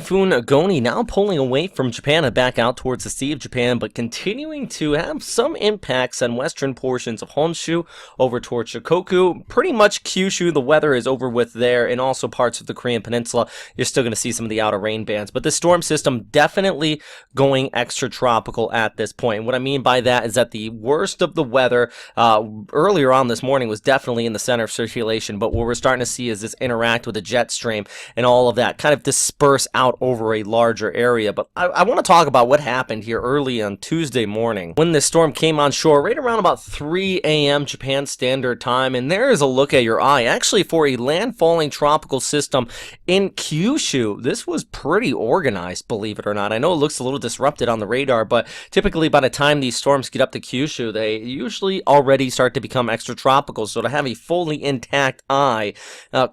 Typhoon Goni now pulling away from Japan and back out towards the Sea of Japan, but continuing to have some impacts on western portions of Honshu over towards Shikoku. Pretty much Kyushu, the weather is over with there, and also parts of the Korean Peninsula. You're still going to see some of the outer rain bands, but the storm system definitely going extra tropical at this point. And what I mean by that is that the worst of the weather earlier on this morning was definitely in the center of circulation, but what we're starting to see is this interact with the jet stream and all of that kind of disperse out over a larger area. But I want to talk about what happened here early on Tuesday morning when this storm came on shore right around about 3 a.m. Japan Standard Time. And there is a look at your eye actually for a landfalling tropical system in Kyushu. This was pretty organized, believe it or not. I know it looks a little disrupted on the radar, but typically by the time these storms get up to Kyushu, they usually already start to become extra tropical. So to have a fully intact eye,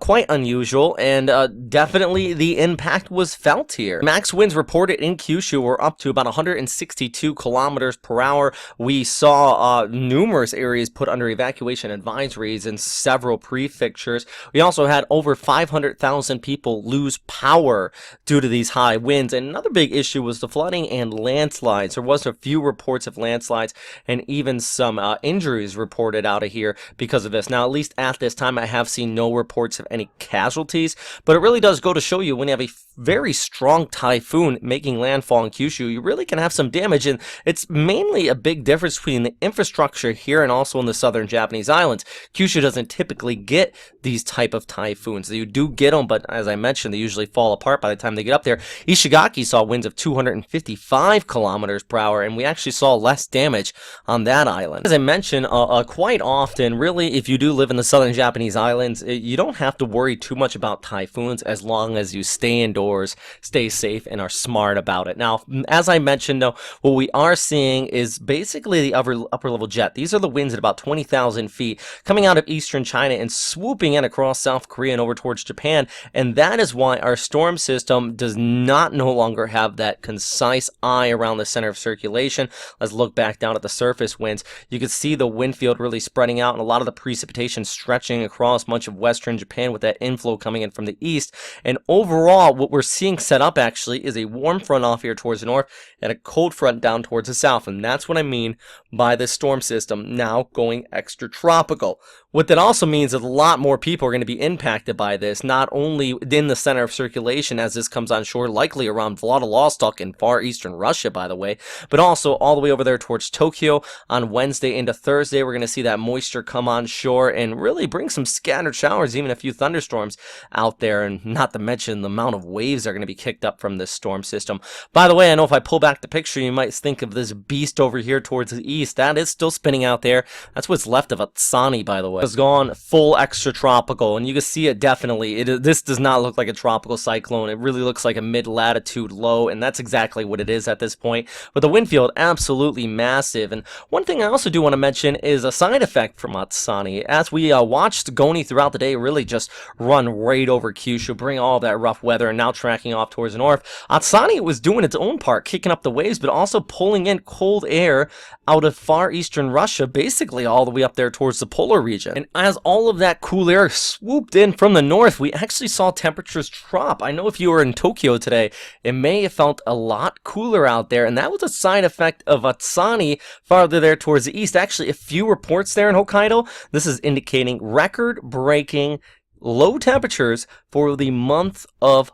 quite unusual, and definitely the impact was felt here. Max winds reported in Kyushu were up to about 162 kilometers per hour. We saw numerous areas put under evacuation advisories in several prefectures. We also had over 500,000 people lose power due to these high winds. And another big issue was the flooding and landslides. There was a few reports of landslides and even some injuries reported out of here because of this. Now, at least at this time, I have seen no reports of any casualties, but it really does go to show you when you have a very strong typhoon making landfall in Kyushu, you really can have some damage. And it's mainly a big difference between the infrastructure here and also in the southern Japanese islands. Kyushu doesn't typically get these type of typhoons. You do get them, but as I mentioned, they usually fall apart by the time they get up there. Ishigaki saw winds of 255 kilometers per hour, and we actually saw less damage on that island. As I mentioned, quite often, really, if you do live in the southern Japanese islands, you don't have to worry too much about typhoons as long as you stay indoors, stay safe, and are smart about it. Now, as I mentioned, though, what we are seeing is basically the upper level jet. These are the winds at about 20,000 feet coming out of eastern China and swooping in across South Korea and over towards Japan, and that is why our storm system does not no longer have that concise eye around the center of circulation. Let's look back down at the surface winds. You can see the wind field really spreading out and a lot of the precipitation stretching across much of western Japan with that inflow coming in from the east. And overall, what we're seeing set up actually is a warm front off here towards the north and a cold front down towards the south. And that's what I mean by the storm system now going extra tropical. What that also means is a lot more people are going to be impacted by this, not only in the center of circulation as this comes on shore, likely around Vladivostok in far eastern Russia, by the way, but also all the way over there towards Tokyo on Wednesday into Thursday. We're going to see that moisture come on shore and really bring some scattered showers, even a few thunderstorms out there, and not to mention the amount of waves that are going to be kicked up from this storm system. By the way, I know if I pull back the picture, you might think of this beast over here towards the east. That is still spinning out there. That's what's left of Atsani, by the way. It's gone full extra tropical, and you can see it definitely. This does not look like a tropical cyclone. It really looks like a mid-latitude low, and that's exactly what it is at this point. But the wind field, absolutely massive. And one thing I also do want to mention is a side effect from Atsani. As we watched Goni throughout the day really just run right over Kyushu, bring all that rough weather, and now tracking off towards the north, Atsani was doing its own part, kicking up the waves, but also pulling in cold air out of far eastern Russia, basically all the way up there towards the polar region. And as all of that cool air swooped in from the north, we actually saw temperatures drop. I know if you were in Tokyo today, it may have felt a lot cooler out there, and that was a side effect of Atsani farther there towards the east. Actually, a few reports there in Hokkaido. This is indicating record-breaking low temperatures for the month of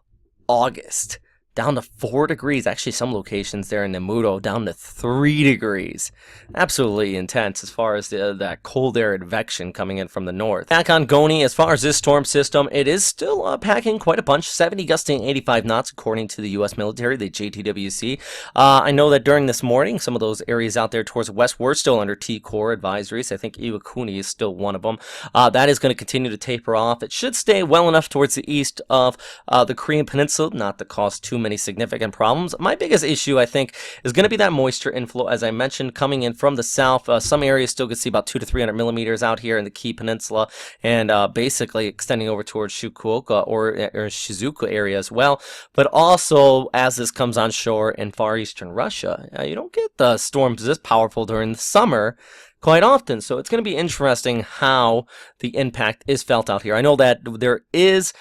August. Down to 4 degrees. Actually, some locations there in Nemuro down to 3 degrees. Absolutely intense as far as that cold air advection coming in from the north. Back on Goni, as far as this storm system, it is still packing quite a punch. 70 gusting 85 knots according to the U.S. military, the JTWC. I know that during this morning, some of those areas out there towards the west were still under T-Core advisories. I think Iwakuni is still one of them. That is going to continue to taper off. It should stay well enough towards the east of the Korean Peninsula, not to cause too many significant problems. My biggest issue, I think, is going to be that moisture inflow, as I mentioned, coming in from the south. Some areas still could see about 200 to 300 millimeters out here in the Kii Peninsula, and basically extending over towards Fukuoka or Shizuoka area as well. But also, as this comes on shore in far eastern Russia, you don't get the storms this powerful during the summer. quite often. So it's going to be interesting how the impact is felt out here. I know that there is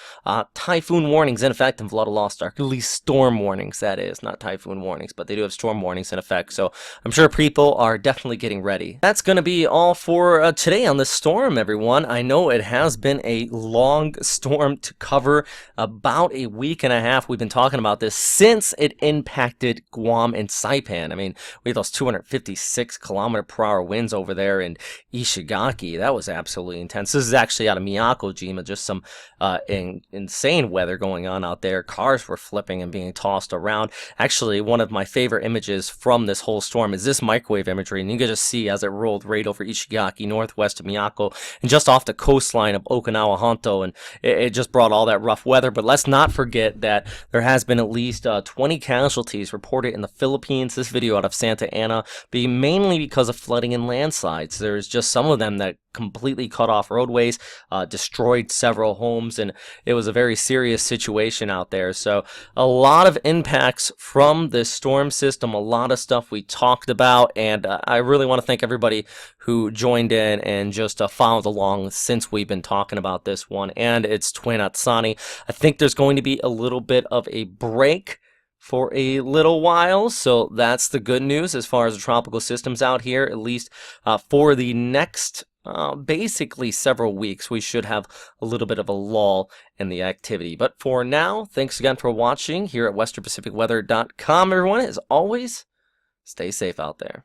typhoon warnings in effect in Vladivostok, at least storm warnings, that is, not typhoon warnings, but they do have storm warnings in effect. So I'm sure people are definitely getting ready. That's going to be all for today on this storm, everyone. I know it has been a long storm to cover, about a week and a half. We've been talking about this since it impacted Guam and Saipan. I mean, we had those 256-kilometer-per-hour winds over there in Ishigaki. That was absolutely intense. This is actually out of Miyako-jima, just some insane weather going on out there. Cars were flipping and being tossed around. Actually, one of my favorite images from this whole storm is this microwave imagery, and you can just see as it rolled right over Ishigaki, northwest of Miyako, and just off the coastline of Okinawa Honto, and it just brought all that rough weather. But let's not forget that there has been at least 20 casualties reported in the Philippines. This video out of Santa Ana being mainly because of flooding and landslides. There's just some of them that completely cut off roadways, destroyed several homes, and it was a very serious situation out there. So a lot of impacts from this storm system, a lot of stuff we talked about, and I really want to thank everybody who joined in and just followed along since we've been talking about this one and its twin Atsani. I think there's going to be a little bit of a break for a little while, so that's the good news as far as the tropical systems out here, at least for the next basically several weeks. We should have a little bit of a lull in the activity. But for now, thanks again for watching here at westernpacificweather.com, everyone. As always, stay safe out there.